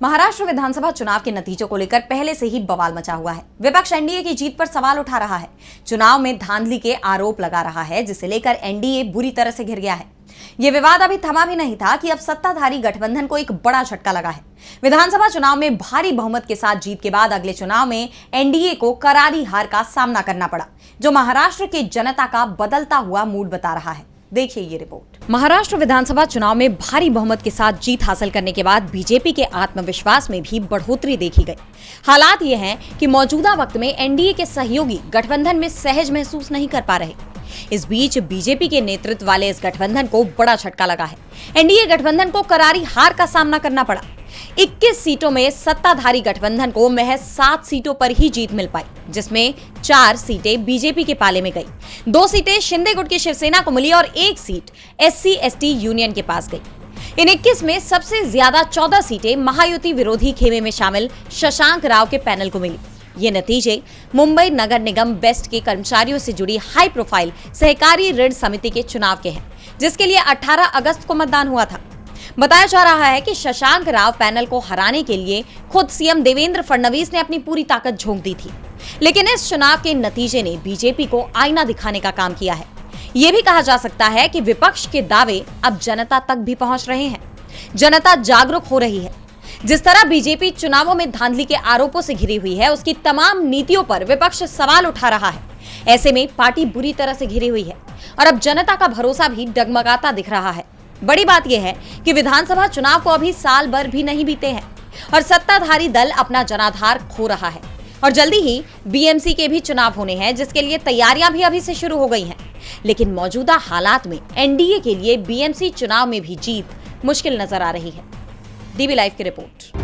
महाराष्ट्र विधानसभा चुनाव के नतीजों को लेकर पहले से ही बवाल मचा हुआ है। विपक्ष एनडीए की जीत पर सवाल उठा रहा है, चुनाव में धांधली के आरोप लगा रहा है, जिसे लेकर एनडीए बुरी तरह से घिर गया है। ये विवाद अभी थमा भी नहीं था कि अब सत्ताधारी गठबंधन को एक बड़ा झटका लगा है। विधानसभा चुनाव में भारी बहुमत के साथ जीत के बाद अगले चुनाव में एनडीए को करारी हार का सामना करना पड़ा, जो महाराष्ट्र की जनता का बदलता हुआ मूड बता रहा है। देखिए ये रिपोर्ट। महाराष्ट्र विधानसभा चुनाव में भारी बहुमत के साथ जीत हासिल करने के बाद बीजेपी के आत्मविश्वास में भी बढ़ोतरी देखी गई। हालात ये हैं कि मौजूदा वक्त में एनडीए के सहयोगी गठबंधन में सहज महसूस नहीं कर पा रहे। इस बीच बीजेपी के नेतृत्व वाले इस गठबंधन को बड़ा झटका लगा है। एनडीए गठबंधन को करारी हार का सामना करना पड़ा। 21 सीटों में सत्ताधारी गठबंधन को महज 7 सीटों पर ही जीत मिल पाई, जिसमें 4 सीटें बीजेपी के पाले में गई, 2 सीटें शिंदे गुट की शिवसेना को मिली और 1 सीट SC/ST यूनियन के पास गई। इन 21 में सबसे ज्यादा 14 सीटें महायुति विरोधी खेमे में शामिल शशांक राव के पैनल को मिली। ये नतीजे मुंबई नगर निगम बेस्ट के कर्मचारियों से जुड़ी हाई प्रोफाइल सहकारी ऋण समिति के चुनाव के हैं, जिसके लिए 18 अगस्त को मतदान हुआ था। बताया जा रहा है कि शशांक राव पैनल को हराने के लिए खुद सीएम देवेंद्र फडणवीस ने अपनी पूरी ताकत झोंक दी थी, लेकिन इस चुनाव के नतीजे ने बीजेपी को आईना दिखाने का काम किया है। यह भी कहा जा सकता है कि विपक्ष के दावे अब जनता तक भी पहुंच रहे हैं। जनता जागरूक हो रही है। जिस तरह बीजेपी चुनावों में धांधली के आरोपों से घिरी हुई है, उसकी तमाम नीतियों पर विपक्ष सवाल उठा रहा है। ऐसे में पार्टी बुरी तरह से घिरी हुई है और अब जनता का भरोसा भी डगमगाता दिख रहा है। बड़ी बात यह है कि विधानसभा चुनाव को अभी साल भर भी नहीं बीते हैं और सत्ताधारी दल अपना जनाधार खो रहा है और जल्दी ही बीएमसी के भी चुनाव होने हैं, जिसके लिए तैयारियां भी अभी से शुरू हो गई हैं। लेकिन मौजूदा हालात में एनडीए के लिए बीएमसी चुनाव में भी जीत मुश्किल नजर आ रही है। डीबी लाइव की रिपोर्ट।